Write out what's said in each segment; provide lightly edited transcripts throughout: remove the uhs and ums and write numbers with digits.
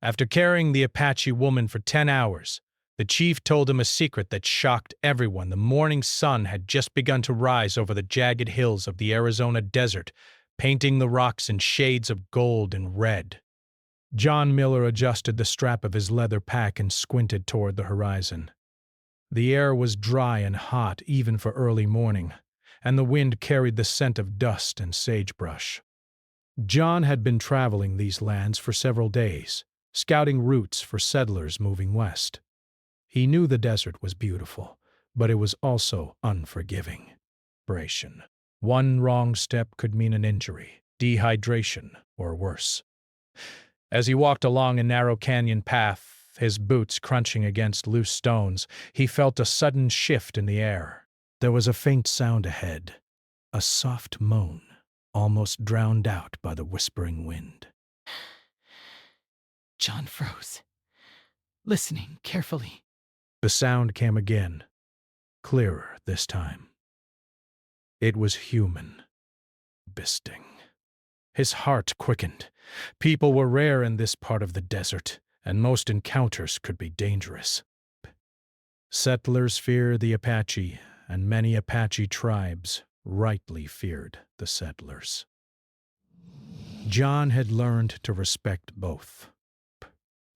After carrying the Apache woman for 10 hours, the chief told him a secret that shocked everyone. The morning sun had just begun to rise over the jagged hills of the Arizona desert, painting the rocks in shades of gold and red. John Miller adjusted the strap of his leather pack and squinted toward the horizon. The air was dry and hot even for early morning, and the wind carried the scent of dust and sagebrush. John had been traveling these lands for several days, scouting routes for settlers moving west. He knew the desert was beautiful, but it was also unforgiving. One wrong step could mean an injury, dehydration, or worse. As he walked along a narrow canyon path, his boots crunching against loose stones, he felt a sudden shift in the air. There was a faint sound ahead, a soft moan, almost drowned out by the whispering wind. John froze, listening carefully. The sound came again, clearer this time. It was human, bisting. His heart quickened. People were rare in this part of the desert, and most encounters could be dangerous. Settlers fear the Apache, and many Apache tribes rightly feared the settlers. John had learned to respect both.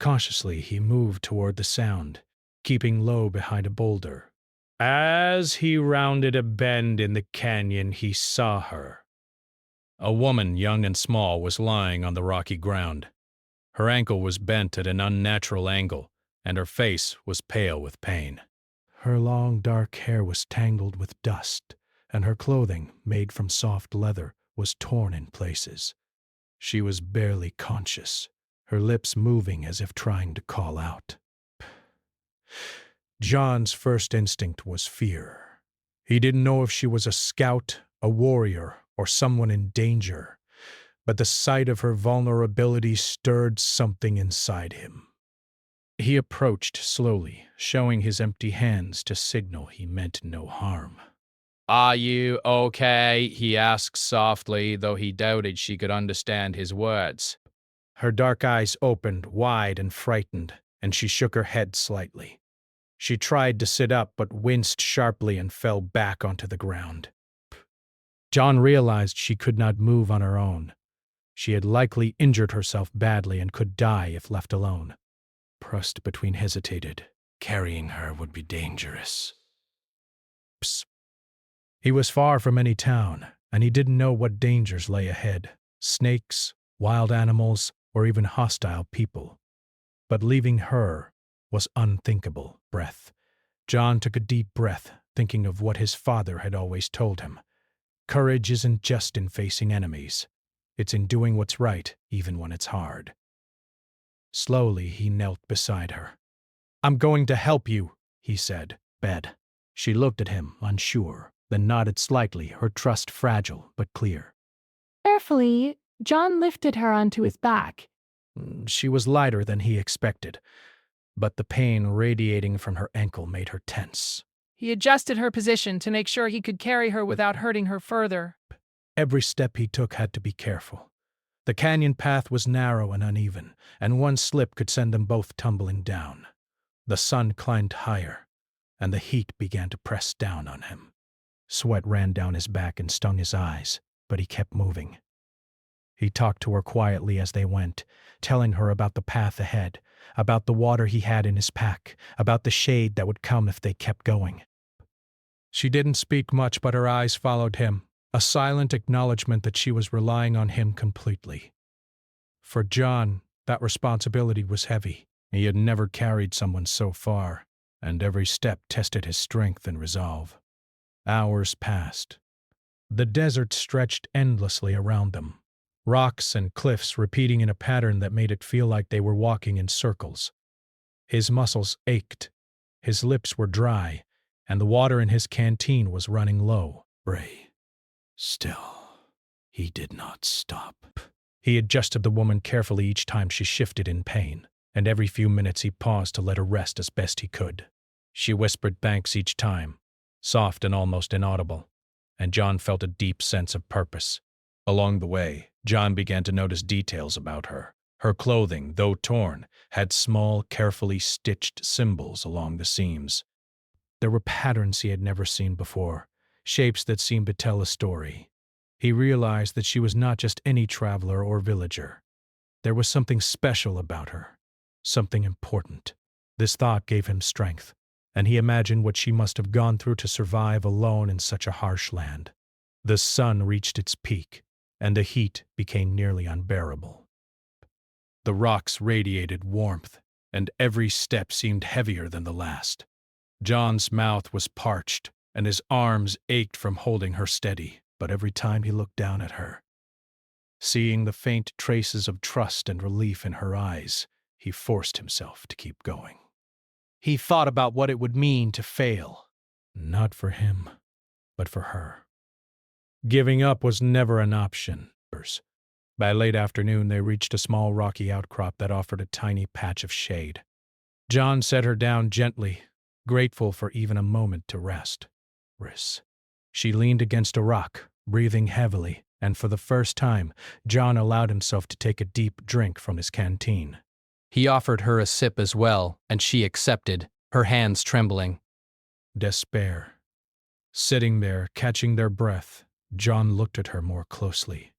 Cautiously, he moved toward the sound, keeping low behind a boulder. As he rounded a bend in the canyon, he saw her. A woman, young and small, was lying on the rocky ground. Her ankle was bent at an unnatural angle, and her face was pale with pain. Her long, dark hair was tangled with dust, and her clothing, made from soft leather, was torn in places. She was barely conscious, her lips moving as if trying to call out. John's first instinct was fear. He didn't know if she was a scout, a warrior, or someone in danger, but the sight of her vulnerability stirred something inside him. He approached slowly, showing his empty hands to signal he meant no harm. "Are you okay?" he asked softly, though he doubted she could understand his words. Her dark eyes opened, wide and frightened, and she shook her head slightly. She tried to sit up but winced sharply and fell back onto the ground. John realized she could not move on her own. She had likely injured herself badly and could die if left alone. Pressed between hesitated. Carrying her would be dangerous. Psst. He was far from any town, and he didn't know what dangers lay ahead. Snakes, wild animals, or even hostile people. But leaving her was unthinkable. John took a deep breath, thinking of what his father had always told him. Courage isn't just in facing enemies. It's in doing what's right, even when it's hard. Slowly, he knelt beside her. "I'm going to help you," he said. "Bed." She looked at him, unsure, then nodded slightly, her trust fragile but clear. Carefully, John lifted her onto his back. She was lighter than he expected, but the pain radiating from her ankle made her tense. He adjusted her position to make sure he could carry her without hurting her further. Every step he took had to be careful. The canyon path was narrow and uneven, and one slip could send them both tumbling down. The sun climbed higher, and the heat began to press down on him. Sweat ran down his back and stung his eyes, but he kept moving. He talked to her quietly as they went, telling her about the path ahead, about the water he had in his pack, about the shade that would come if they kept going. She didn't speak much, but her eyes followed him, a silent acknowledgement that she was relying on him completely. For John, that responsibility was heavy. He had never carried someone so far, and every step tested his strength and resolve. Hours passed. The desert stretched endlessly around them, rocks and cliffs repeating in a pattern that made it feel like they were walking in circles. His muscles ached, his lips were dry, and the water in his canteen was running low. Still, he did not stop. He adjusted the woman carefully each time she shifted in pain, and every few minutes he paused to let her rest as best he could. She whispered thanks each time, soft and almost inaudible, and John felt a deep sense of purpose. Along the way, John began to notice details about her Her clothing, though torn, had small, carefully stitched symbols along the seams. There were patterns he had never seen before, shapes that seemed to tell a story. He realized that she was not just any traveler or villager. There was something special about her, something important. This thought gave him strength, and he imagined what she must have gone through to survive alone in such a harsh land. The sun reached its peak, and the heat became nearly unbearable. The rocks radiated warmth, and every step seemed heavier than the last. John's mouth was parched, and his arms ached from holding her steady, but every time he looked down at her, seeing the faint traces of trust and relief in her eyes, he forced himself to keep going. He thought about what it would mean to fail, not for him, but for her. Giving up was never an option. By late afternoon, they reached a small rocky outcrop that offered a tiny patch of shade. John set her down gently, grateful for even a moment to rest. She leaned against a rock, breathing heavily, and for the first time, John allowed himself to take a deep drink from his canteen. He offered her a sip as well, and she accepted, her hands trembling. Despair. Sitting there, catching their breath, John looked at her more closely.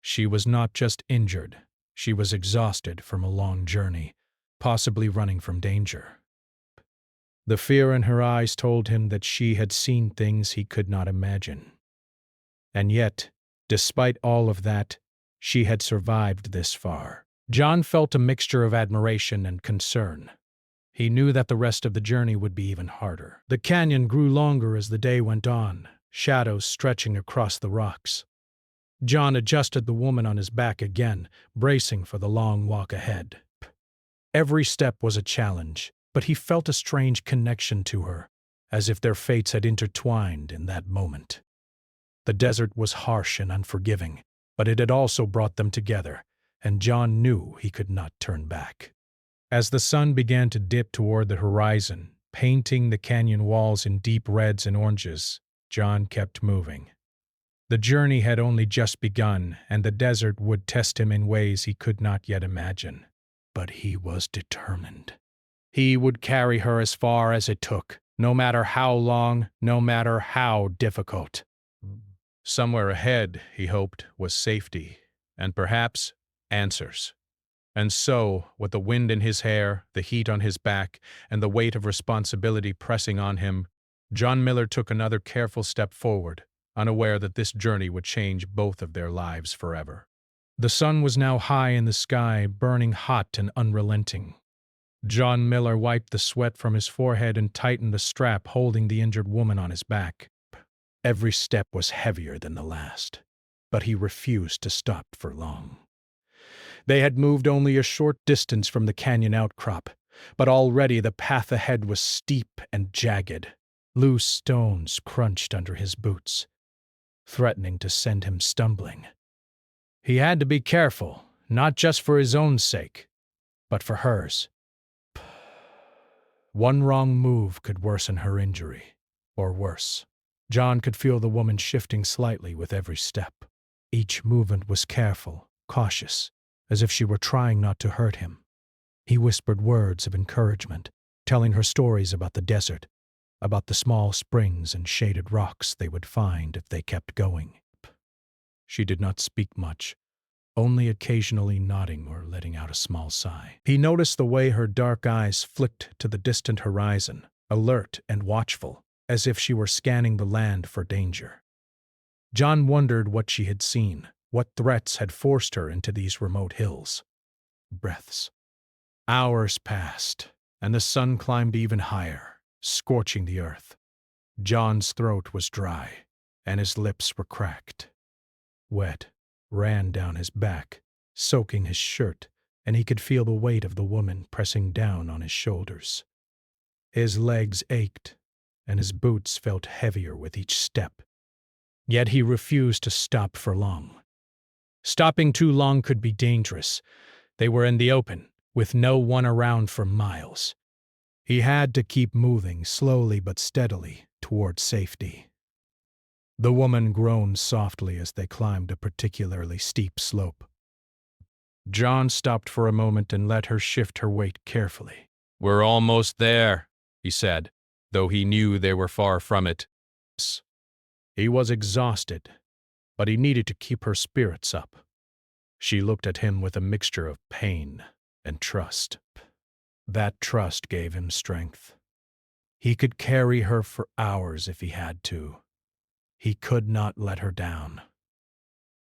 She was not just injured, she was exhausted from a long journey, possibly running from danger. The fear in her eyes told him that she had seen things he could not imagine. And yet, despite all of that, she had survived this far. John felt a mixture of admiration and concern. He knew that the rest of the journey would be even harder. The canyon grew longer as the day went on, shadows stretching across the rocks. John adjusted the woman on his back again, bracing for the long walk ahead. Every step was a challenge, but he felt a strange connection to her, as if their fates had intertwined in that moment. The desert was harsh and unforgiving, but it had also brought them together, and John knew he could not turn back. As the sun began to dip toward the horizon, painting the canyon walls in deep reds and oranges, John kept moving. The journey had only just begun, and the desert would test him in ways he could not yet imagine. But he was determined. He would carry her as far as it took, no matter how long, no matter how difficult. Somewhere ahead, he hoped, was safety, and perhaps answers. And so, with the wind in his hair, the heat on his back, and the weight of responsibility pressing on him, John Miller took another careful step forward, unaware that this journey would change both of their lives forever. The sun was now high in the sky, burning hot and unrelenting. John Miller wiped the sweat from his forehead and tightened the strap holding the injured woman on his back. Every step was heavier than the last, but he refused to stop for long. They had moved only a short distance from the canyon outcrop, but already the path ahead was steep and jagged. Loose stones crunched under his boots, threatening to send him stumbling. He had to be careful, not just for his own sake, but for hers. One wrong move could worsen her injury, or worse. John could feel the woman shifting slightly with every step. Each movement was careful, cautious, as if she were trying not to hurt him. He whispered words of encouragement, telling her stories about the desert, about the small springs and shaded rocks they would find if they kept going. She did not speak much, only occasionally nodding or letting out a small sigh. He noticed the way her dark eyes flicked to the distant horizon, alert and watchful, as if she were scanning the land for danger. John wondered what she had seen, what threats had forced her into these remote hills. Breaths. Hours passed, and the sun climbed even higher, scorching the earth. John's throat was dry, and his lips were cracked. Wet ran down his back, soaking his shirt, and he could feel the weight of the woman pressing down on his shoulders. His legs ached, and his boots felt heavier with each step. Yet he refused to stop for long. Stopping too long could be dangerous. They were in the open, with no one around for miles. He had to keep moving slowly but steadily toward safety. The woman groaned softly as they climbed a particularly steep slope. John stopped for a moment and let her shift her weight carefully. "We're almost there," he said, though he knew they were far from it. He was exhausted, but he needed to keep her spirits up. She looked at him with a mixture of pain and trust. That trust gave him strength. He could carry her for hours if he had to. He could not let her down.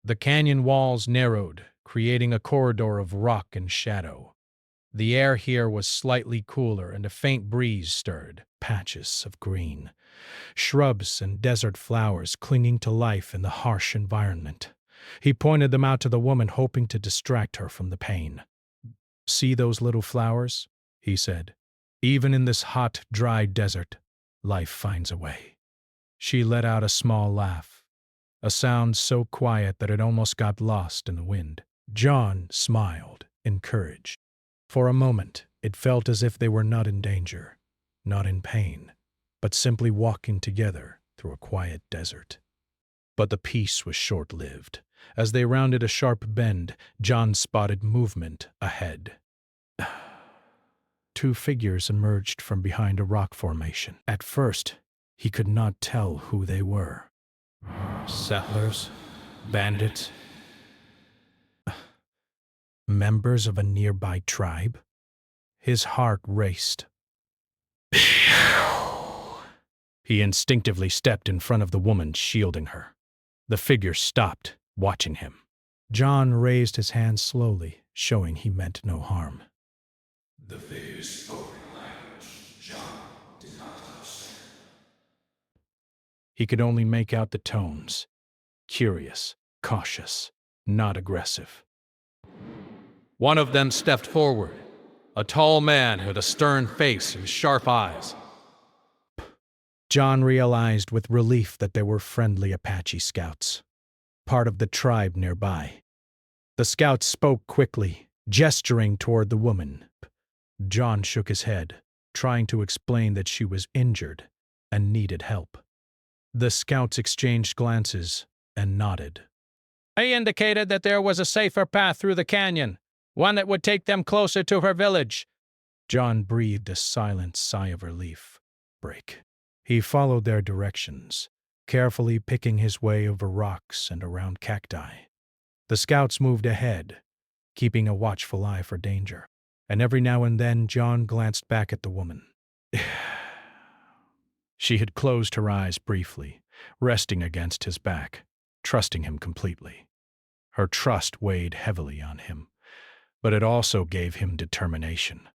The canyon walls narrowed, creating a corridor of rock and shadow. The air here was slightly cooler and a faint breeze stirred patches of green, shrubs and desert flowers clinging to life in the harsh environment. He pointed them out to the woman, hoping to distract her from the pain. "See those little flowers?" he said. "Even in this hot, dry desert, life finds a way." She let out a small laugh, a sound so quiet that it almost got lost in the wind. John smiled, encouraged. For a moment, it felt as if they were not in danger, not in pain, but simply walking together through a quiet desert. But the peace was short-lived. As they rounded a sharp bend, John spotted movement ahead. Two figures emerged from behind a rock formation. At first, he could not tell who they were. Settlers? Bandits? Members of a nearby tribe? His heart raced. He instinctively stepped in front of the woman, shielding her. The figure stopped, watching him. John raised his hand slowly, showing he meant no harm. The figure spoke in a language John did not understand. He could only make out the tones. Curious, cautious, not aggressive. One of them stepped forward, a tall man with a stern face and sharp eyes. John realized with relief that they were friendly Apache scouts, part of the tribe nearby. The scouts spoke quickly, gesturing toward the woman. John shook his head, trying to explain that she was injured and needed help. The scouts exchanged glances and nodded. I indicated that there was a safer path through the canyon, one that would take them closer to her village. John breathed a silent sigh of relief. Break. He followed their directions, carefully picking his way over rocks and around cacti. The scouts moved ahead, keeping a watchful eye for danger, and every now and then John glanced back at the woman. She had closed her eyes briefly, resting against his back, trusting him completely. Her trust weighed heavily on him, but it also gave him determination,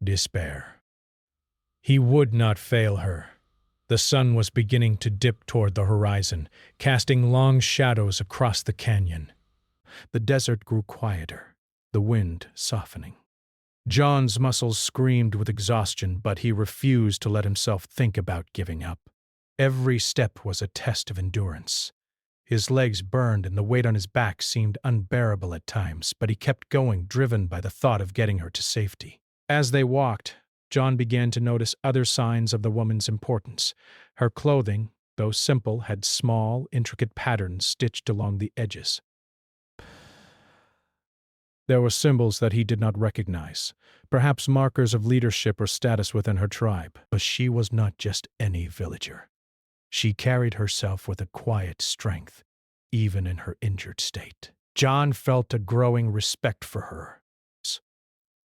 despair. He would not fail her. The sun was beginning to dip toward the horizon, casting long shadows across the canyon. The desert grew quieter, the wind softening. John's muscles screamed with exhaustion, but he refused to let himself think about giving up. Every step was a test of endurance. His legs burned and the weight on his back seemed unbearable at times, but he kept going, driven by the thought of getting her to safety. As they walked, John began to notice other signs of the woman's importance. Her clothing, though simple, had small, intricate patterns stitched along the edges. There were symbols that he did not recognize, perhaps markers of leadership or status within her tribe. But she was not just any villager. She carried herself with a quiet strength, even in her injured state. John felt a growing respect for her.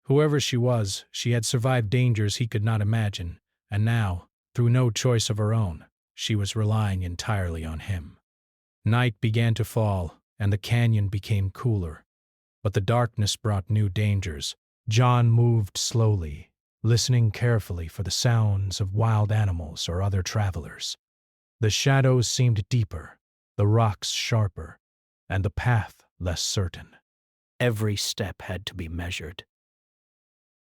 Whoever she was, she had survived dangers he could not imagine, and now, through no choice of her own, she was relying entirely on him. Night began to fall, and the canyon became cooler, but the darkness brought new dangers. John moved slowly, listening carefully for the sounds of wild animals or other travelers. The shadows seemed deeper, the rocks sharper, and the path less certain. Every step had to be measured.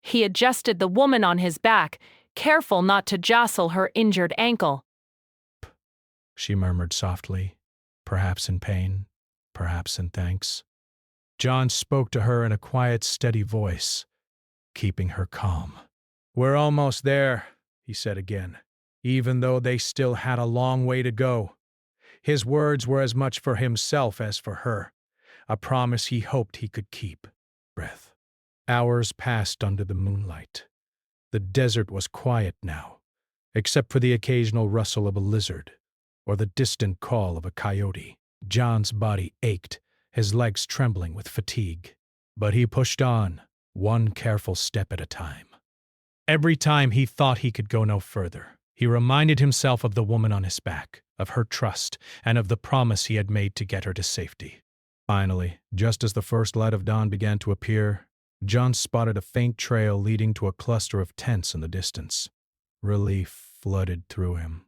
He adjusted the woman on his back, careful not to jostle her injured ankle. She murmured softly, perhaps in pain, perhaps in thanks. John spoke to her in a quiet, steady voice, keeping her calm. "We're almost there," he said again, even though they still had a long way to go. His words were as much for himself as for her, a promise he hoped he could keep. breath. Hours passed under the moonlight. The desert was quiet now, except for the occasional rustle of a lizard or the distant call of a coyote. John's body ached, his legs trembling with fatigue. But he pushed on, one careful step at a time. Every time he thought he could go no further, he reminded himself of the woman on his back, of her trust, and of the promise he had made to get her to safety. Finally, just as the first light of dawn began to appear, John spotted a faint trail leading to a cluster of tents in the distance. Relief flooded through him.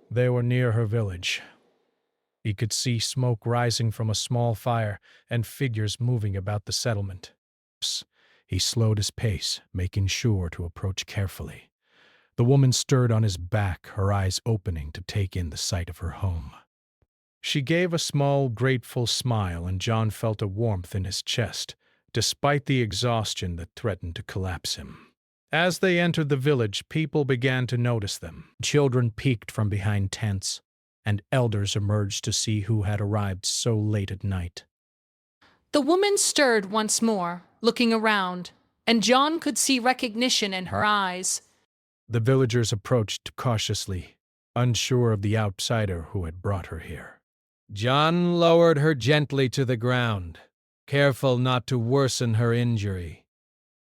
They were near her village. He could see smoke rising from a small fire and figures moving about the settlement. He slowed his pace, making sure to approach carefully. The woman stirred on his back, her eyes opening to take in the sight of her home. She gave a small, grateful smile, and John felt a warmth in his chest, despite the exhaustion that threatened to collapse him. As they entered the village, people began to notice them. Children peeked from behind tents, and elders emerged to see who had arrived so late at night. The woman stirred once more, looking around, and John could see recognition in her eyes. The villagers approached cautiously, unsure of the outsider who had brought her here. John lowered her gently to the ground, careful not to worsen her injury.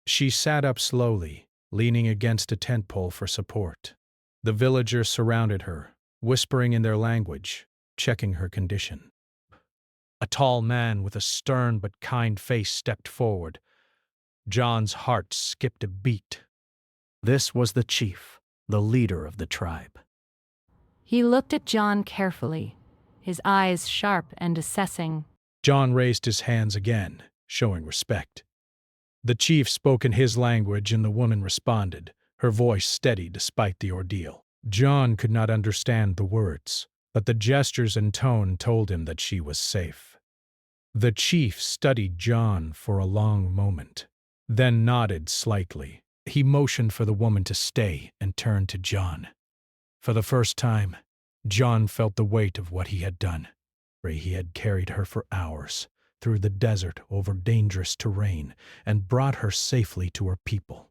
She sat up slowly, leaning against a tent pole for support. The villagers surrounded her, whispering in their language, checking her condition. A tall man with a stern but kind face stepped forward. John's heart skipped a beat. This was the chief, the leader of the tribe. He looked at John carefully, his eyes sharp and assessing. John raised his hands again, showing respect. The chief spoke in his language and the woman responded, her voice steady despite the ordeal. John could not understand the words, but the gestures and tone told him that she was safe. The chief studied John for a long moment, then nodded slightly. He motioned for the woman to stay and turned to John. For the first time, John felt the weight of what he had done. He had carried her for hours, through the desert over dangerous terrain, and brought her safely to her people.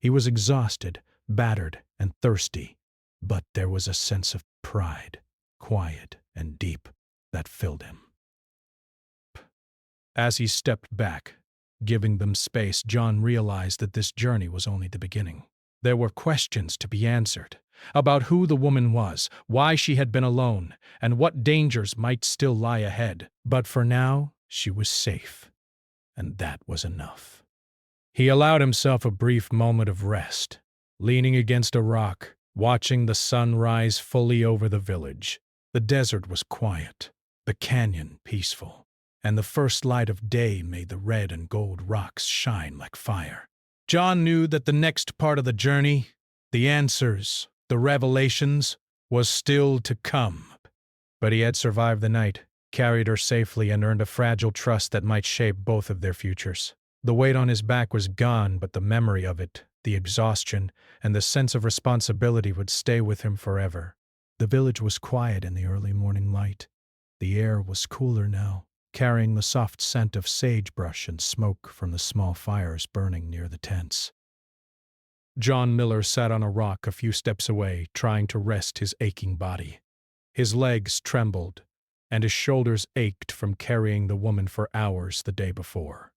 He was exhausted, battered, and thirsty, but there was a sense of pride, quiet and deep, that filled him. As he stepped back, giving them space, John realized that this journey was only the beginning. There were questions to be answered about who the woman was, why she had been alone, and what dangers might still lie ahead. But for now, she was safe, and that was enough. He allowed himself a brief moment of rest, leaning against a rock, watching the sun rise fully over the village. The desert was quiet, the canyon peaceful, and the first light of day made the red and gold rocks shine like fire. John knew that the next part of the journey, the answers, the revelations, was still to come. But he had survived the night, carried her safely, and earned a fragile trust that might shape both of their futures. The weight on his back was gone, but the memory of it, the exhaustion, and the sense of responsibility would stay with him forever. The village was quiet in the early morning light. The air was cooler now, carrying the soft scent of sagebrush and smoke from the small fires burning near the tents. John Miller sat on a rock a few steps away, trying to rest his aching body. His legs trembled, and his shoulders ached from carrying the woman for hours the day before.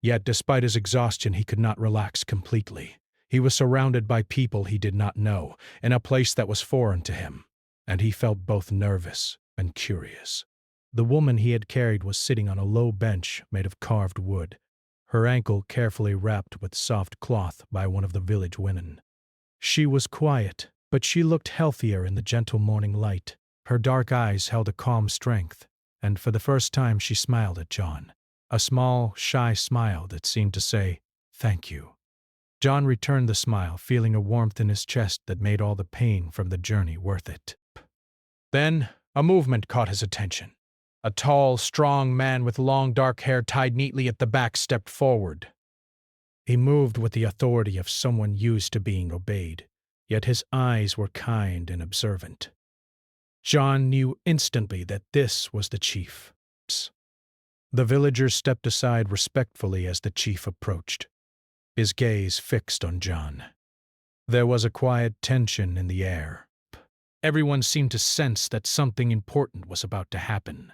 Yet, despite his exhaustion, he could not relax completely. He was surrounded by people he did not know, in a place that was foreign to him, and he felt both nervous and curious. The woman he had carried was sitting on a low bench made of carved wood, her ankle carefully wrapped with soft cloth by one of the village women. She was quiet, but she looked healthier in the gentle morning light. Her dark eyes held a calm strength, and for the first time she smiled at John, a small, shy smile that seemed to say, "Thank you." John returned the smile, feeling a warmth in his chest that made all the pain from the journey worth it. Then, a movement caught his attention. A tall, strong man with long dark hair tied neatly at the back stepped forward. He moved with the authority of someone used to being obeyed, yet his eyes were kind and observant. John knew instantly that this was the chief. The villagers stepped aside respectfully as the chief approached, his gaze fixed on John. There was a quiet tension in the air. Everyone seemed to sense that something important was about to happen.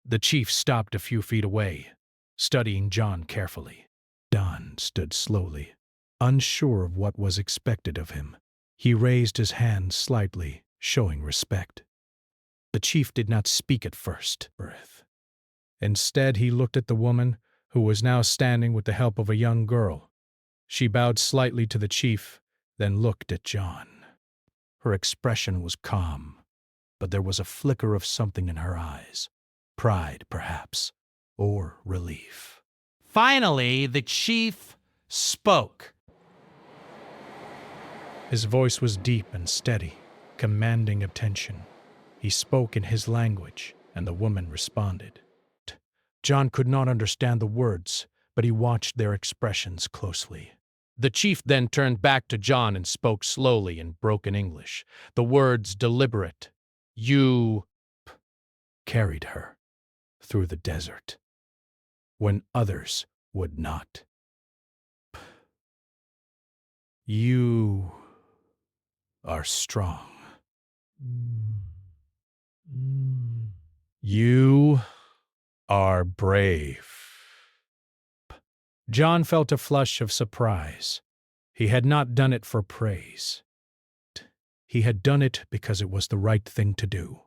The chief stopped a few feet away, studying John carefully. John stood slowly, unsure of what was expected of him. He raised his hand slightly, showing respect. The chief did not speak at first. Instead, he looked at the woman, who was now standing with the help of a young girl. She bowed slightly to the chief, then looked at John. Her expression was calm, but there was a flicker of something in her eyes. Pride, perhaps, or relief. Finally, the chief spoke. His voice was deep and steady, commanding attention. He spoke in his language, and the woman responded. John could not understand the words, but he watched their expressions closely. The chief then turned back to John and spoke slowly in broken English. The words deliberate. You carried her through the desert when others would not. You are strong. You are brave. John felt a flush of surprise. He had not done it for praise. He had done it because it was the right thing to do.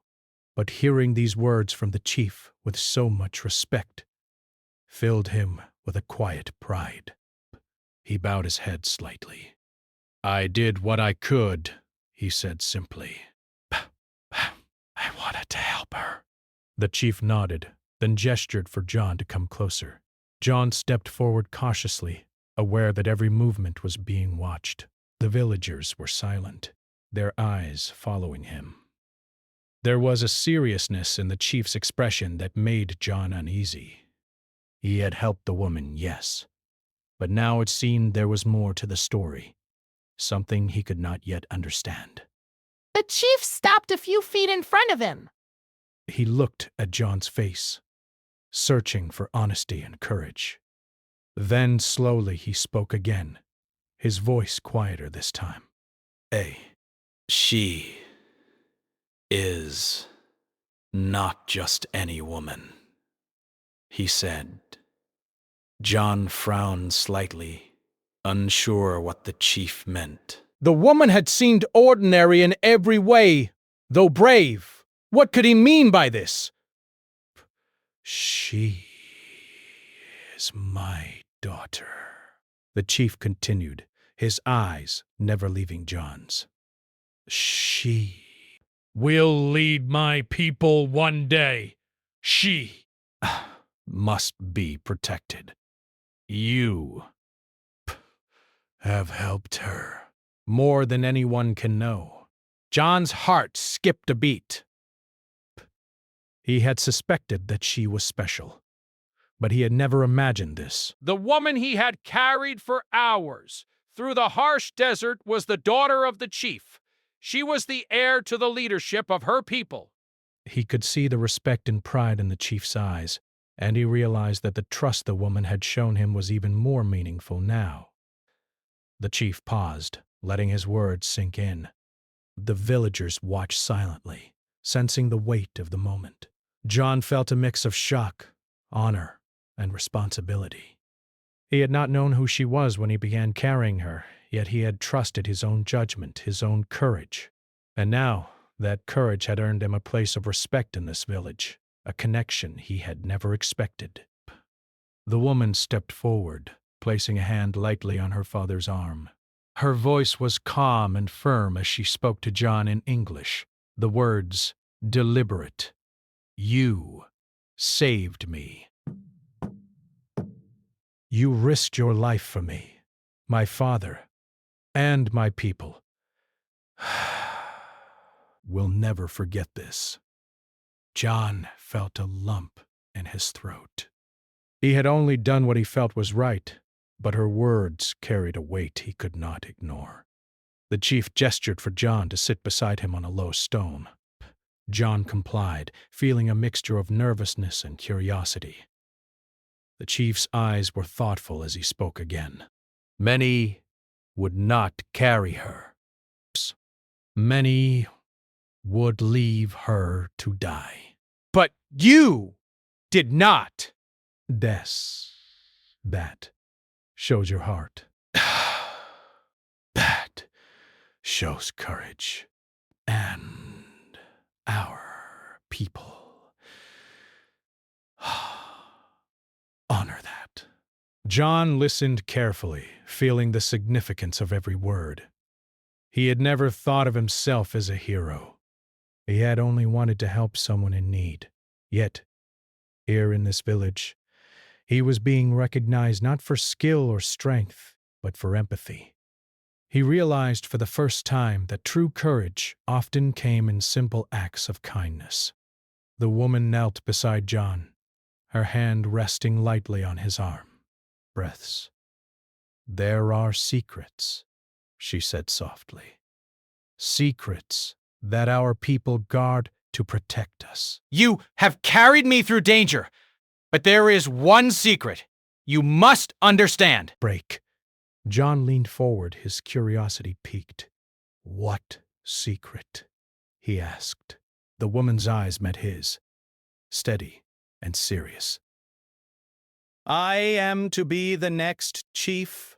But hearing these words from the chief with so much respect filled him with a quiet pride. He bowed his head slightly. "I did what I could," he said simply. "I wanted to help her." The chief nodded, then gestured for John to come closer. John stepped forward cautiously, aware that every movement was being watched. The villagers were silent, their eyes following him. There was a seriousness in the chief's expression that made John uneasy. He had helped the woman, yes, but now it seemed there was more to the story, something he could not yet understand. The chief stopped a few feet in front of him. He looked at John's face, searching for honesty and courage. Then slowly he spoke again, his voice quieter this time. She is not just any woman," he said. John frowned slightly, unsure what the chief meant. The woman had seemed ordinary in every way, though brave. What could he mean by this? "She is my daughter," the chief continued, his eyes never leaving John's. "She will lead my people one day. She must be protected. You have helped her more than anyone can know." John's heart skipped a beat. He had suspected that she was special, but he had never imagined this. The woman he had carried for hours through the harsh desert was the daughter of the chief. She was the heir to the leadership of her people. He could see the respect and pride in the chief's eyes, and he realized that the trust the woman had shown him was even more meaningful now. The chief paused, letting his words sink in. The villagers watched silently, sensing the weight of the moment. John felt a mix of shock, honor, and responsibility. He had not known who she was when he began carrying her, yet he had trusted his own judgment, his own courage. And now, that courage had earned him a place of respect in this village, a connection he had never expected. The woman stepped forward, placing a hand lightly on her father's arm. Her voice was calm and firm as she spoke to John in English, the words deliberate. "You saved me. You risked your life for me, my father, and my people. We'll never forget this." John felt a lump in his throat. He had only done what he felt was right, but her words carried a weight he could not ignore. The chief gestured for John to sit beside him on a low stone. John complied, feeling a mixture of nervousness and curiosity. The chief's eyes were thoughtful as he spoke again. Many would not carry her. Many would leave her to die. But you did not. That shows your heart. That shows courage. And our people honor that. John listened carefully, feeling the significance of every word. He had never thought of himself as a hero. He had only wanted to help someone in need. Yet, here in this village, he was being recognized not for skill or strength, but for empathy. He realized for the first time that true courage often came in simple acts of kindness. The woman knelt beside John, her hand resting lightly on his arm. Breaths. "There are secrets," she said softly. "Secrets that our people guard to protect us." You have carried me through danger, but there is one secret you must understand. Break. John leaned forward, his curiosity piqued. "What secret?" he asked. The woman's eyes met his, steady and serious. "I am to be the next chief."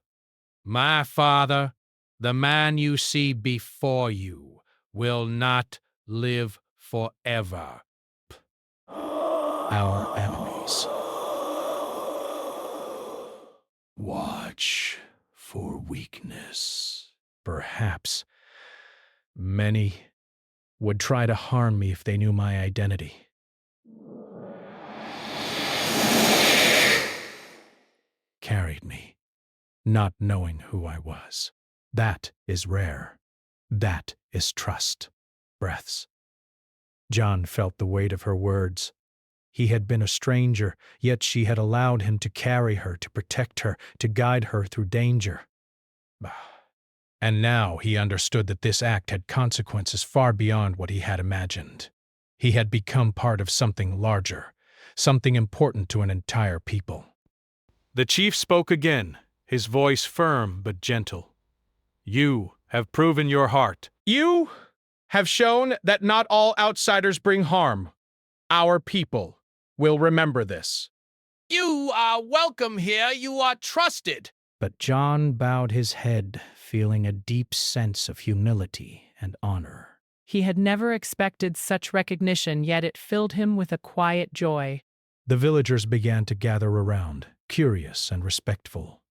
My father, the man you see before you, will not live forever. Our enemies. Watch for weakness. Perhaps many would try to harm me if they knew my identity. Carried me, not knowing who I was. That is rare. That is trust. Breaths. John felt the weight of her words. He had been a stranger, yet she had allowed him to carry her, to protect her, to guide her through danger. And now he understood that this act had consequences far beyond what he had imagined. He had become part of something larger, something important to an entire people. The chief spoke again, his voice firm but gentle. "You have proven your heart. You have shown that not all outsiders bring harm. Our people will remember this. You are welcome here. You are trusted." But John bowed his head, feeling a deep sense of humility and honor. He had never expected such recognition, yet it filled him with a quiet joy. The villagers began to gather around, curious and respectful.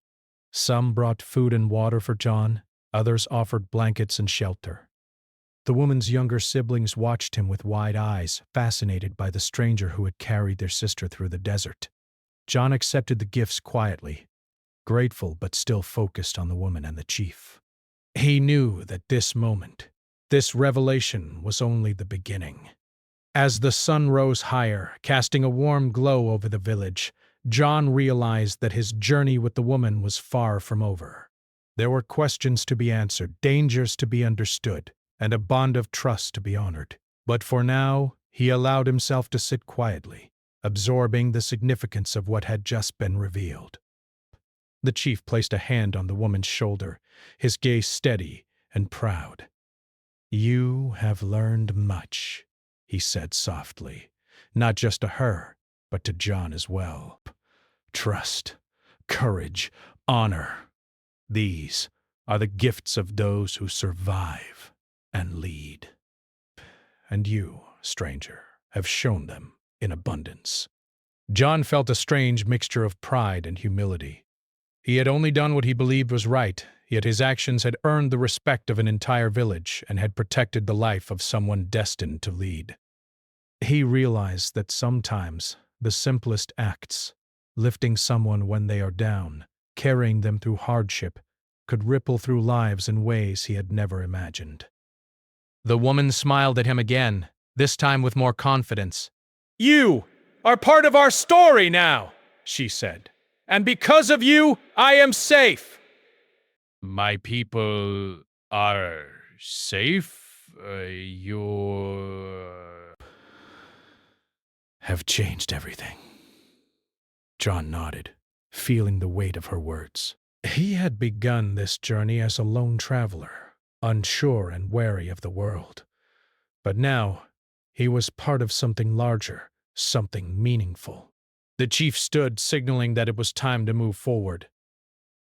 Some brought food and water for John, others offered blankets and shelter. The woman's younger siblings watched him with wide eyes, fascinated by the stranger who had carried their sister through the desert. John accepted the gifts quietly, grateful but still focused on the woman and the chief. He knew that this moment, this revelation, was only the beginning. As the sun rose higher, casting a warm glow over the village, John realized that his journey with the woman was far from over. There were questions to be answered, dangers to be understood, and a bond of trust to be honored. But for now, he allowed himself to sit quietly, absorbing the significance of what had just been revealed. The chief placed a hand on the woman's shoulder, his gaze steady and proud. "You have learned much," he said softly, not just to her, but to John as well. "Trust, courage, honor. These are the gifts of those who survive and lead. And you, stranger, have shown them in abundance." John felt a strange mixture of pride and humility. He had only done what he believed was right, yet his actions had earned the respect of an entire village and had protected the life of someone destined to lead. He realized that sometimes the simplest acts, lifting someone when they are down, carrying them through hardship, could ripple through lives in ways he had never imagined. The woman smiled at him again, this time with more confidence. You are part of our story now, she said. And because of you, I am safe. My people are safe? You have changed everything. John nodded, feeling the weight of her words. He had begun this journey as a lone traveler, unsure and wary of the world. But now, he was part of something larger, something meaningful. The chief stood, signaling that it was time to move forward.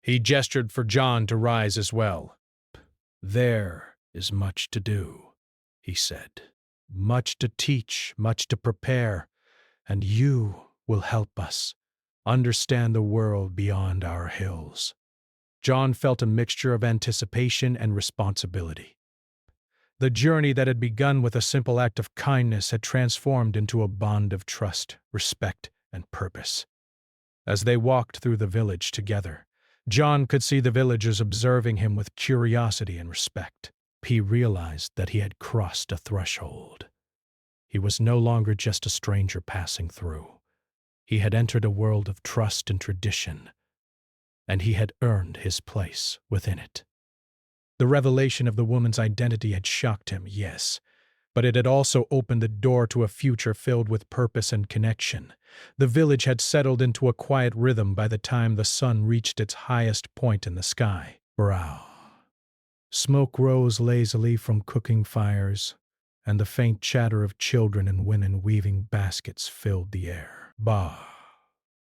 He gestured for John to rise as well. There is much to do, he said. Much to teach, much to prepare, and you will help us understand the world beyond our hills. John felt a mixture of anticipation and responsibility. The journey that had begun with a simple act of kindness had transformed into a bond of trust, respect, and purpose. As they walked through the village together, John could see the villagers observing him with curiosity and respect. He realized that he had crossed a threshold. He was no longer just a stranger passing through. He had entered a world of trust and tradition, and he had earned his place within it. The revelation of the woman's identity had shocked him, yes, but it had also opened the door to a future filled with purpose and connection. The village had settled into a quiet rhythm by the time the sun reached its highest point in the sky. Brow. Smoke rose lazily from cooking fires, and the faint chatter of children and women weaving baskets filled the air. Bah.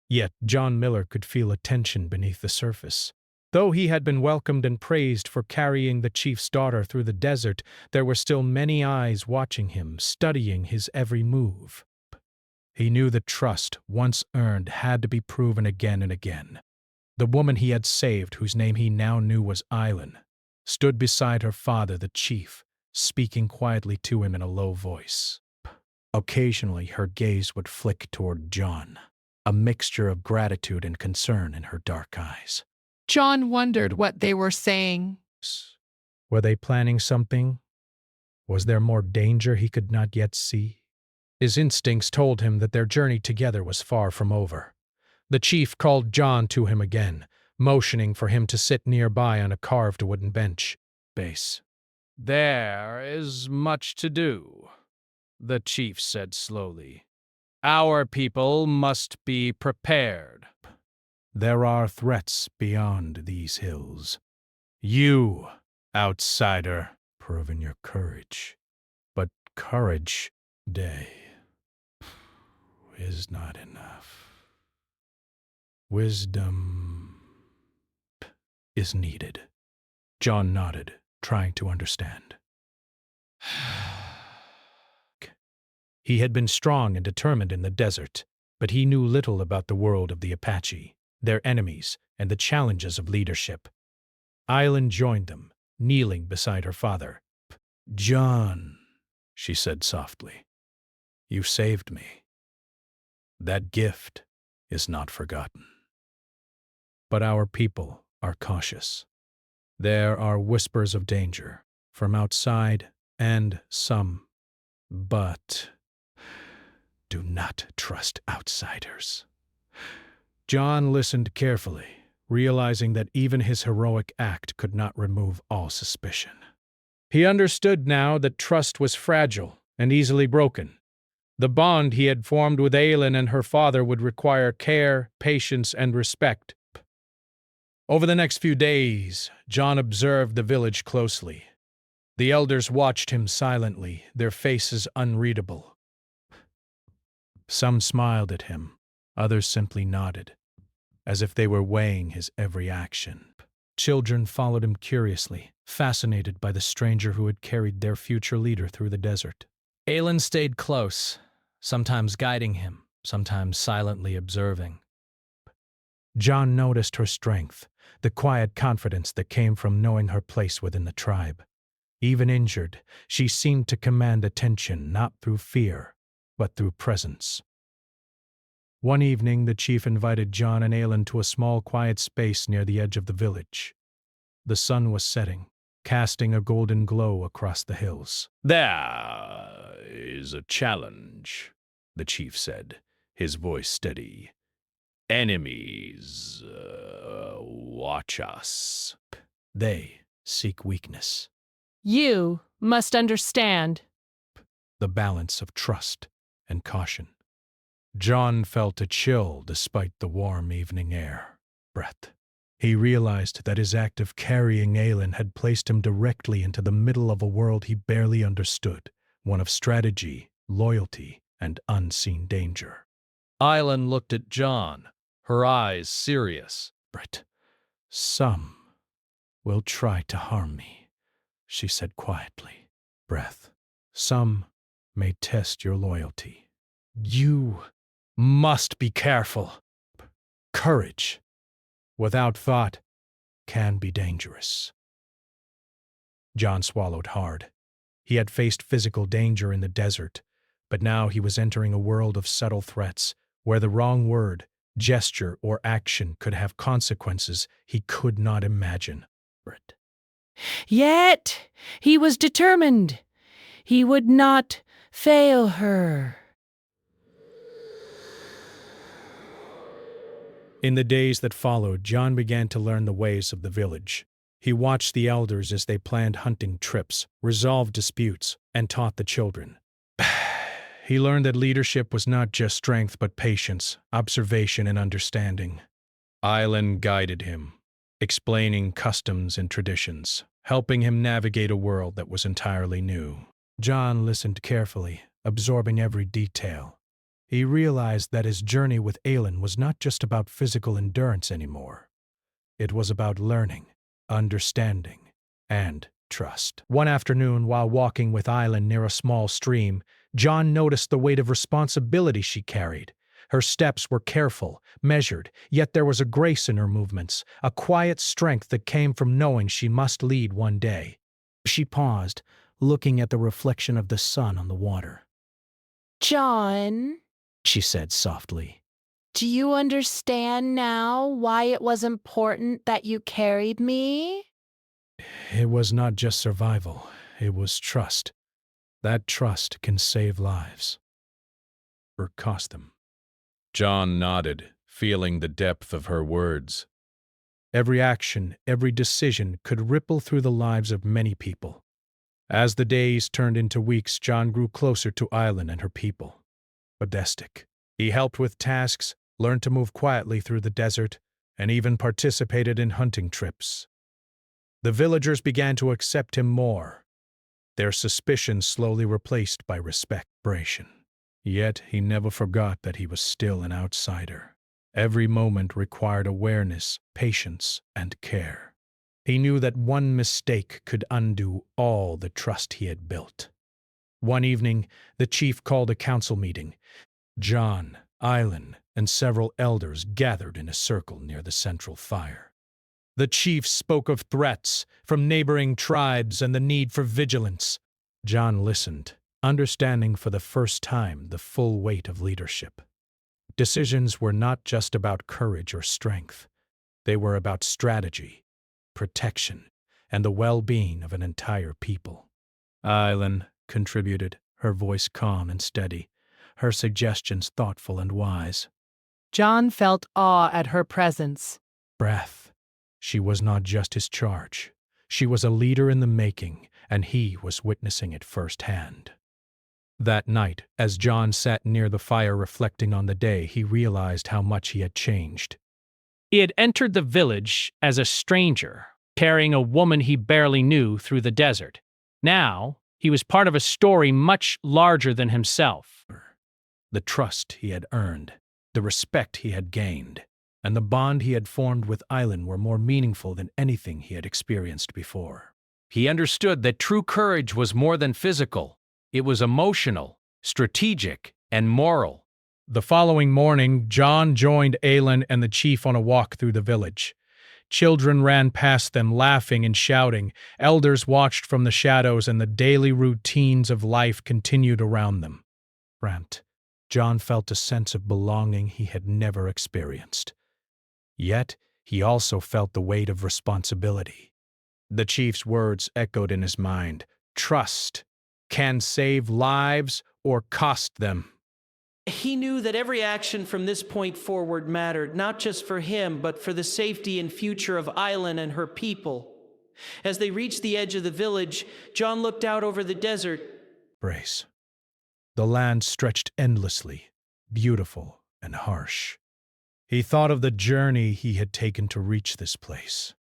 Yet John Miller could feel a tension beneath the surface. Though he had been welcomed and praised for carrying the chief's daughter through the desert, there were still many eyes watching him, studying his every move. He knew that trust, once earned, had to be proven again and again. The woman he had saved, whose name he now knew was Eileen, stood beside her father, the chief, speaking quietly to him in a low voice. Occasionally, her gaze would flick toward John, a mixture of gratitude and concern in her dark eyes. John wondered what they were saying. Were they planning something? Was there more danger he could not yet see? His instincts told him that their journey together was far from over. The chief called John to him again, motioning for him to sit nearby on a carved wooden bench. Base. There is much to do, the chief said slowly. Our people must be prepared. There are threats beyond these hills. You, outsider, proven your courage. But courage, day, is not enough. Wisdom is needed. John nodded, trying to understand. He had been strong and determined in the desert, but he knew little about the world of the Apache, their enemies, and the challenges of leadership. Eileen joined them, kneeling beside her father. John, she said softly, you saved me. That gift is not forgotten. But our people are cautious. There are whispers of danger, from outside and some, but do not trust outsiders. John listened carefully, realizing that even his heroic act could not remove all suspicion. He understood now that trust was fragile and easily broken. The bond he had formed with Eileen and her father would require care, patience, and respect. Over the next few days, John observed the village closely. The elders watched him silently, their faces unreadable. Some smiled at him, others simply nodded, as if they were weighing his every action. Children followed him curiously, fascinated by the stranger who had carried their future leader through the desert. Eileen stayed close, sometimes guiding him, sometimes silently observing. John noticed her strength, the quiet confidence that came from knowing her place within the tribe. Even injured, she seemed to command attention not through fear, but through presence. One evening, the chief invited John and Eileen to a small, quiet space near the edge of the village. The sun was setting, casting a golden glow across the hills. There is a challenge, the chief said, his voice steady. Enemies watch us. They seek weakness. You must understand. The balance of trust and caution. John felt a chill despite the warm evening air. Breath. He realized that his act of carrying Aelin had placed him directly into the middle of a world he barely understood, one of strategy, loyalty, and unseen danger. Aelin looked at John, her eyes serious. Brett, some will try to harm me, she said quietly. Breath. Some may test your loyalty. You must be careful. Courage, without thought, can be dangerous. John swallowed hard. He had faced physical danger in the desert, but now he was entering a world of subtle threats, where the wrong word, gesture, or action could have consequences he could not imagine. Yet he was determined. He would not fail her. In the days that followed, John began to learn the ways of the village. He watched the elders as they planned hunting trips, resolved disputes, and taught the children. He learned that leadership was not just strength but patience, observation, and understanding. Aelin guided him, explaining customs and traditions, helping him navigate a world that was entirely new. John listened carefully, absorbing every detail. He realized that his journey with Aelin was not just about physical endurance anymore. It was about learning, understanding, and trust. One afternoon, while walking with Aelin near a small stream, John noticed the weight of responsibility she carried. Her steps were careful, measured, yet there was a grace in her movements, a quiet strength that came from knowing she must lead one day. She paused, looking at the reflection of the sun on the water. John, She said softly. do you understand now why it was important that you carried me? It was not just survival, it was trust. That trust can save lives. Or cost them. John nodded, feeling the depth of her words. Every action, every decision could ripple through the lives of many people. As the days turned into weeks, John grew closer to Aelin and her people. Majestic. He helped with tasks, learned to move quietly through the desert, and even participated in hunting trips. The villagers began to accept him more, their suspicions slowly replaced by respect. Yet he never forgot that he was still an outsider. Every moment required awareness, patience, and care. He knew that one mistake could undo all the trust he had built. One evening, the chief called a council meeting. John, Aelin, and several elders gathered in a circle near the central fire. The chief spoke of threats from neighboring tribes and the need for vigilance. John listened, understanding for the first time the full weight of leadership. Decisions were not just about courage or strength. They were about strategy, protection, and the well-being of an entire people. Aelin contributed, her voice calm and steady, her suggestions thoughtful and wise. John felt awe at her presence. Breath. She was not just his charge. She was a leader in the making, and he was witnessing it firsthand. That night, as John sat near the fire reflecting on the day, he realized how much he had changed. He had entered the village as a stranger, carrying a woman he barely knew through the desert. Now, he was part of a story much larger than himself. The trust he had earned, the respect he had gained, and the bond he had formed with Aelin were more meaningful than anything he had experienced before. He understood that true courage was more than physical. It was emotional, strategic, and moral. The following morning, John joined Aelin and the chief on a walk through the village. Children ran past them, laughing and shouting. Elders watched from the shadows, and the daily routines of life continued around them. John felt a sense of belonging he had never experienced. Yet, he also felt the weight of responsibility. The chief's words echoed in his mind. Trust can save lives or cost them. He knew that every action from this point forward mattered, not just for him, but for the safety and future of Aelin and her people. As they reached the edge of the village, John looked out over the desert. The land stretched endlessly, beautiful and harsh. He thought of the journey he had taken to reach this place,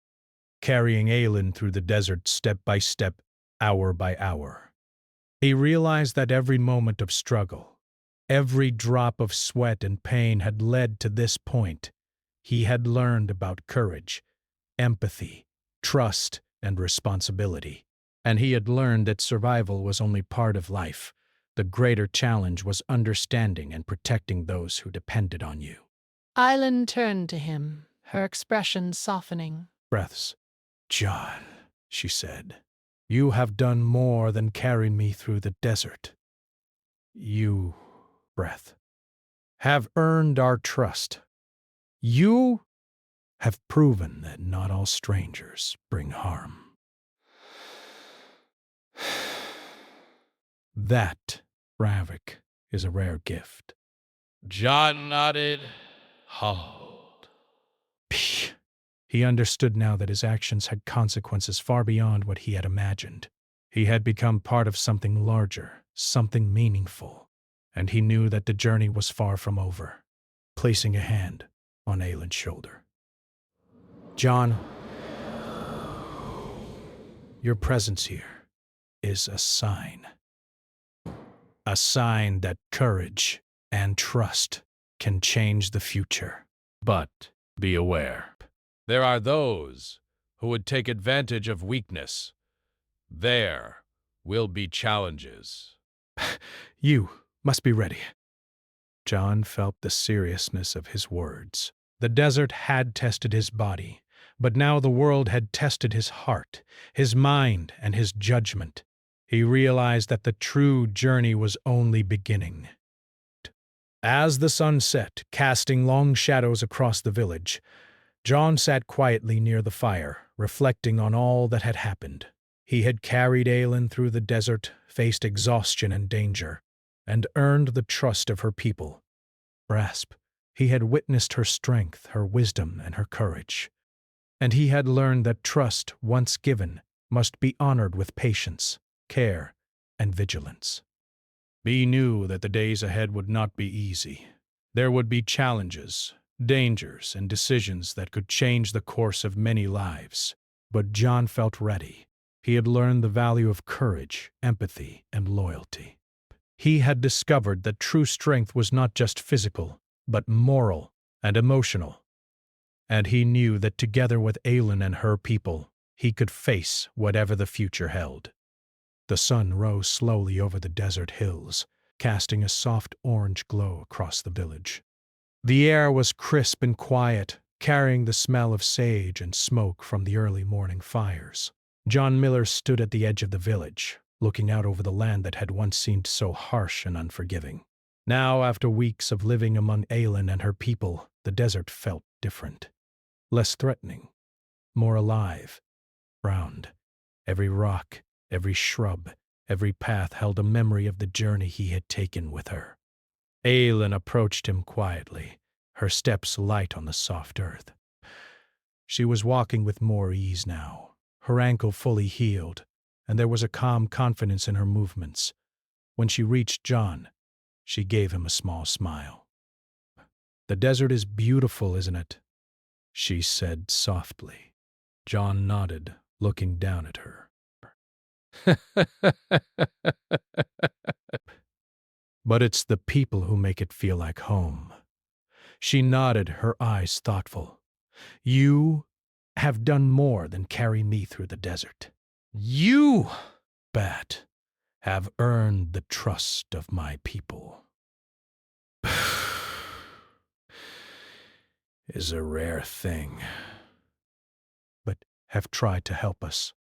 carrying Aelin through the desert step by step, hour by hour. He realized that every moment of struggle, every drop of sweat and pain had led to this point. He had learned about courage, empathy, trust, and responsibility. And he had learned that survival was only part of life. The greater challenge was understanding and protecting those who depended on you. Island turned to him, her expression softening. Breaths. John, she said, you have done more than carry me through the desert. You, breath, have earned our trust. You have proven that not all strangers bring harm. That, Ravik, is a rare gift. John nodded. Hold. Psh. He understood now that his actions had consequences far beyond what he had imagined. He had become part of something larger, something meaningful, and he knew that the journey was far from over. Placing a hand on Aelin's shoulder. John, your presence here is a sign. A sign that courage and trust can change the future. But be aware, there are those who would take advantage of weakness. There will be challenges. You must be ready. John felt the seriousness of his words. The desert had tested his body, but now the world had tested his heart, his mind, and his judgment. He realized that the true journey was only beginning. As the sun set, casting long shadows across the village, John sat quietly near the fire, reflecting on all that had happened. He had carried Aelin through the desert, faced exhaustion and danger, and earned the trust of her people. Grasp. He had witnessed her strength, her wisdom, and her courage. And he had learned that trust, once given, must be honored with patience, care, and vigilance. He knew that the days ahead would not be easy. There would be challenges, dangers, and decisions that could change the course of many lives. But John felt ready. He had learned the value of courage, empathy, and loyalty. He had discovered that true strength was not just physical, but moral and emotional. And he knew that together with Aelin and her people, he could face whatever the future held. The sun rose slowly over the desert hills, casting a soft orange glow across the village. The air was crisp and quiet, carrying the smell of sage and smoke from the early morning fires. John Miller stood at the edge of the village, looking out over the land that had once seemed so harsh and unforgiving. Now, after weeks of living among Aelin and her people, the desert felt different. Less threatening, more alive, round. Every rock, every shrub, every path held a memory of the journey he had taken with her. Aelin approached him quietly, her steps light on the soft earth. She was walking with more ease now, her ankle fully healed, and there was a calm confidence in her movements. When she reached John, she gave him a small smile. "The desert is beautiful, isn't it?" she said softly. John nodded, looking down at her. "But it's the people who make it feel like home." She nodded, her eyes thoughtful. "You have done more than carry me through the desert. You, Bat, have earned the trust of my people." Is a rare thing, but have tried to help us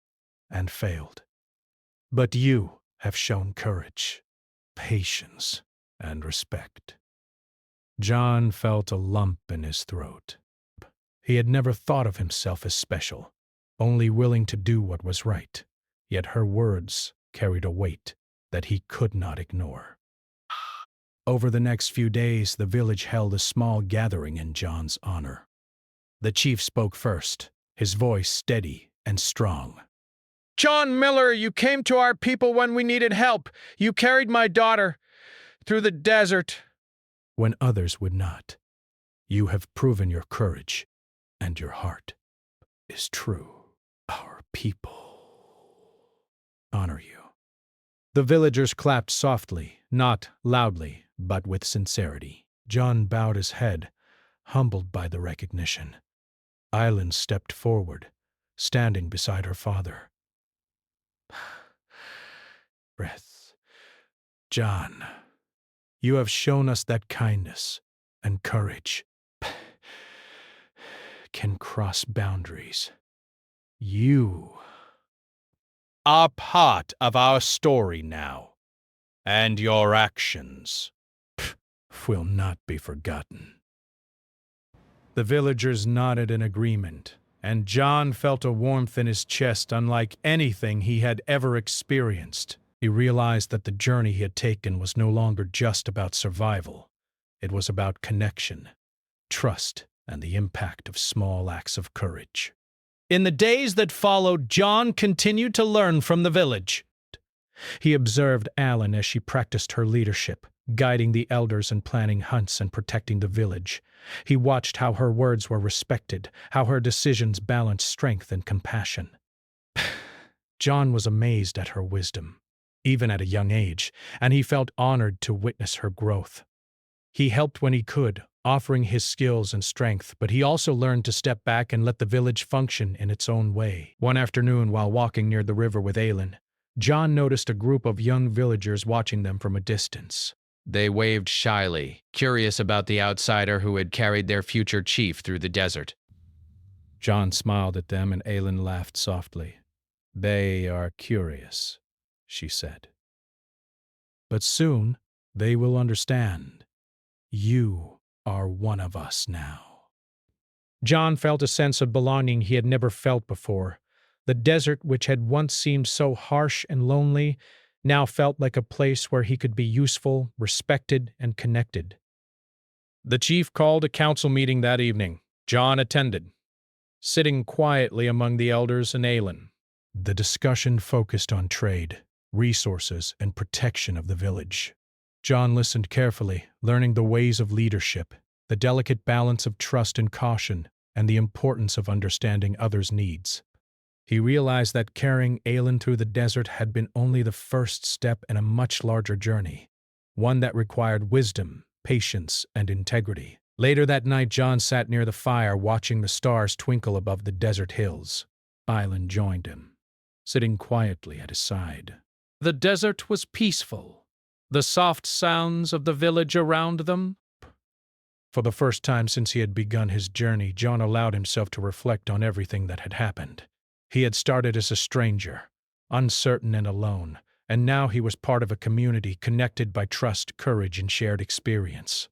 and failed. But you have shown courage, patience, and respect. John felt a lump in his throat. He had never thought of himself as special, only willing to do what was right, yet her words carried a weight that he could not ignore. Over the next few days, the village held a small gathering in John's honor. The chief spoke first, his voice steady and strong. "John Miller, you came to our people when we needed help. You carried my daughter through the desert. when others would not. You have proven your courage, and your heart is true. Our people honor you. The villagers clapped softly, not loudly, but with sincerity. John bowed his head, humbled by the recognition. Island stepped forward, standing beside her father. Breath. John, you have shown us that kindness and courage can cross boundaries. You are part of our story now, and your actions will not be forgotten. The villagers nodded in agreement, and John felt a warmth in his chest unlike anything he had ever experienced. He realized that the journey he had taken was no longer just about survival. It was about connection, trust, and the impact of small acts of courage. In the days that followed, John continued to learn from the village. He observed Alan as she practiced her leadership, guiding the elders and planning hunts and protecting the village. He watched how her words were respected, how her decisions balanced strength and compassion. John was amazed at her wisdom, even at a young age, and he felt honored to witness her growth. He helped when he could, offering his skills and strength, but he also learned to step back and let the village function in its own way. One afternoon, while walking near the river with Alan, John noticed a group of young villagers watching them from a distance. They waved shyly, curious about the outsider who had carried their future chief through the desert. John smiled at them and Alan laughed softly. They are curious, she said. But soon they will understand. You are one of us now. John felt a sense of belonging he had never felt before. The desert, which had once seemed so harsh and lonely, now felt like a place where he could be useful, respected, and connected. The chief called a council meeting that evening. John attended, sitting quietly among the elders and Alan. The discussion focused on trade, resources, and protection of the village. John listened carefully, learning the ways of leadership, the delicate balance of trust and caution, and the importance of understanding others' needs. He realized that carrying Alan through the desert had been only the first step in a much larger journey, one that required wisdom, patience, and integrity. Later that night, John sat near the fire watching the stars twinkle above the desert hills. Alan joined him, sitting quietly at his side. The desert was peaceful, the soft sounds of the village around them. For the first time since he had begun his journey, John allowed himself to reflect on everything that had happened. He had started as a stranger, uncertain and alone, and now he was part of a community connected by trust, courage, and shared experience.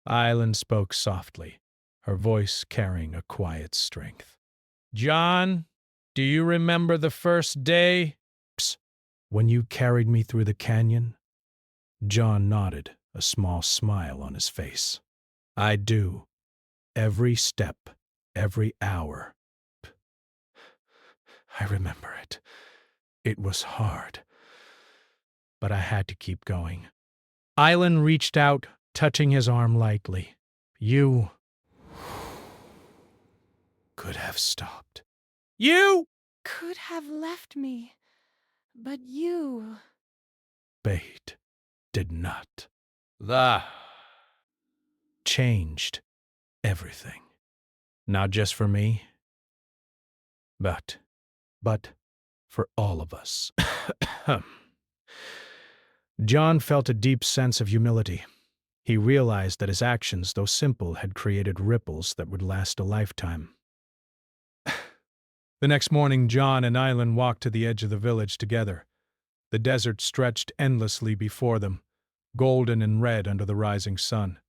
Alan spoke softly, her voice carrying a quiet strength. John, do you remember the first day? When you carried me through the canyon? John nodded, a small smile on his face. I do. Every step, every hour. I remember it. It was hard, but I had to keep going. Alan reached out, touching his arm lightly. You could have stopped. You Could have left me, but you... Bait did not. The Changed everything. Not just for me, but for all of us. John felt a deep sense of humility. He realized that his actions, though simple, had created ripples that would last a lifetime. The next morning, John and Alan walked to the edge of the village together. The desert stretched endlessly before them, golden and red under the rising sun.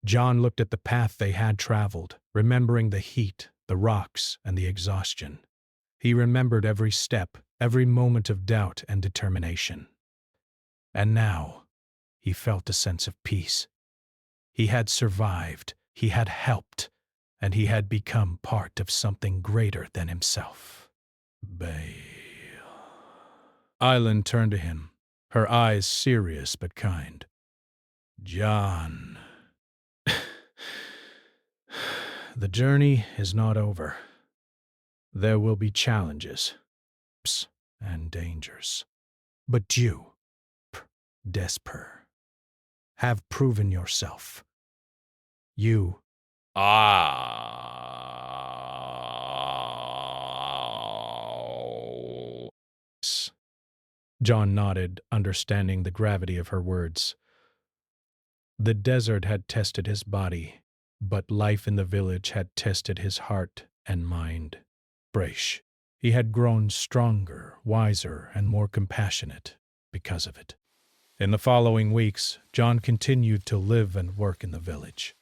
John looked at the path they had traveled, remembering the heat, the rocks, and the exhaustion. He remembered every step, every moment of doubt and determination. And now, he felt a sense of peace. He had survived, he had helped, and he had become part of something greater than himself. Alan turned to him, her eyes serious but kind. John, The journey is not over. There will be challenges and dangers. But you, Desper, have proven yourself. You John nodded, understanding the gravity of her words. The desert had tested his body, but life in the village had tested his heart and mind. Brash. He had grown stronger, wiser, and more compassionate because of it. In the following weeks, John continued to live and work in the village.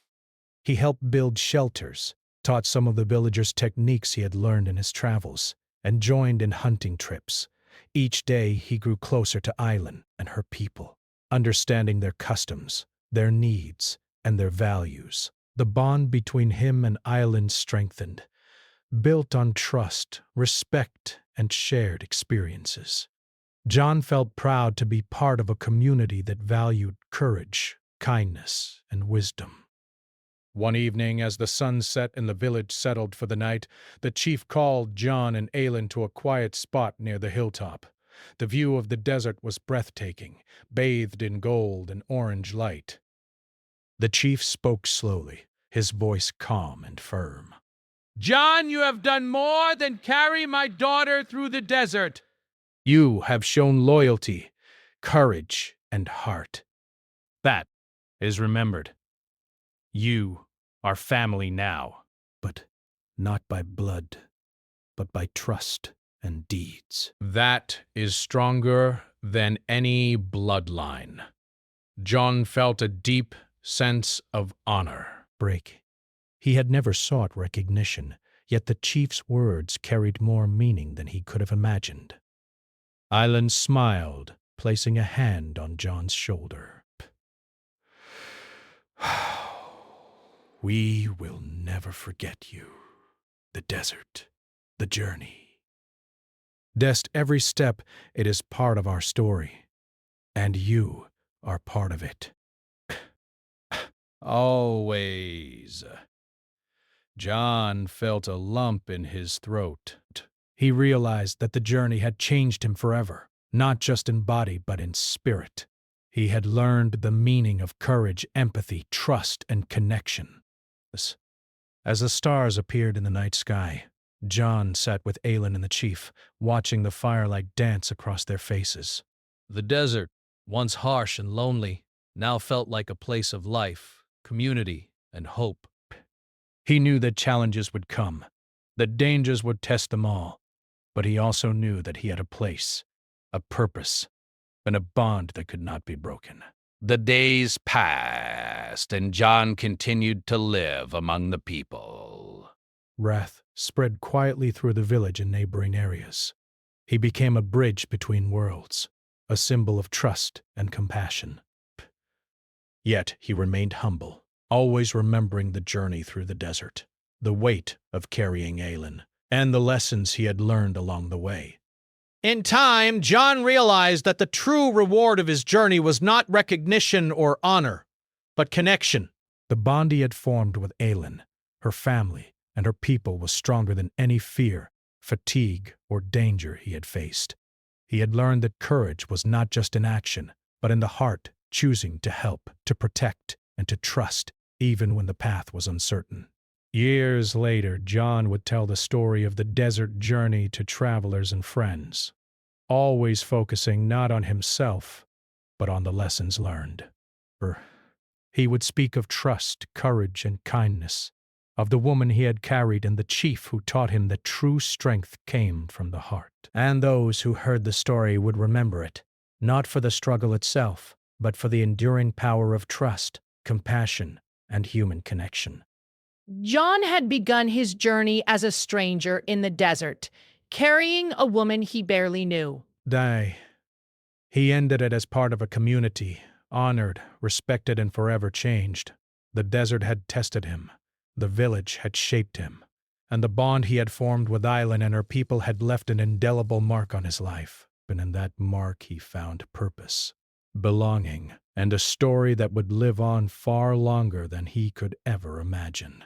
He helped build shelters, taught some of the villagers techniques he had learned in his travels, and joined in hunting trips. Each day he grew closer to Island and her people, understanding their customs, their needs, and their values. The bond between him and Island strengthened, built on trust, respect, and shared experiences. John felt proud to be part of a community that valued courage, kindness, and wisdom. One evening, as the sun set and the village settled for the night, the chief called John and Aylin to a quiet spot near the hilltop. The view of the desert was breathtaking, bathed in gold and orange light. The chief spoke slowly, his voice calm and firm. John, you have done more than carry my daughter through the desert. You have shown loyalty, courage, and heart. That is remembered. You are family now, but not by blood, but by trust and deeds. That is stronger than any bloodline. John felt a deep sense of honor. Break. He had never sought recognition, yet the chief's words carried more meaning than he could have imagined. Island smiled, placing a hand on John's shoulder. We will never forget you. The desert, the journey. Dest, every step, it is part of our story. And you are part of it. Always. John felt a lump in his throat. He realized that the journey had changed him forever, not just in body but in spirit. He had learned the meaning of courage, empathy, trust, and connection. As the stars appeared in the night sky, John sat with Aylin and the chief, watching the firelight dance across their faces. The desert, once harsh and lonely, now felt like a place of life, community, and hope. He knew that challenges would come, that dangers would test them all, but he also knew that he had a place, a purpose, and a bond that could not be broken. The days passed, and John continued to live among the people. Wrath spread quietly through the village and neighboring areas. He became a bridge between worlds, a symbol of trust and compassion. Yet he remained humble, always remembering the journey through the desert, the weight of carrying Aylin, and the lessons he had learned along the way. In time, John realized that the true reward of his journey was not recognition or honor, but connection. The bond he had formed with Aylin, her family, and her people was stronger than any fear, fatigue, or danger he had faced. He had learned that courage was not just in action, but in the heart, choosing to help, to protect, and to trust, even when the path was uncertain. Years later, John would tell the story of the desert journey to travelers and friends, always focusing not on himself, but on the lessons learned. He would speak of trust, courage, and kindness, of the woman he had carried and the chief who taught him that true strength came from the heart. And those who heard the story would remember it, not for the struggle itself, but for the enduring power of trust, compassion, and human connection. John had begun his journey as a stranger in the desert, carrying a woman he barely knew. He ended it as part of a community, honored, respected, and forever changed. The desert had tested him, the village had shaped him, and the bond he had formed with Island and her people had left an indelible mark on his life. And in that mark he found purpose, belonging, and a story that would live on far longer than he could ever imagine.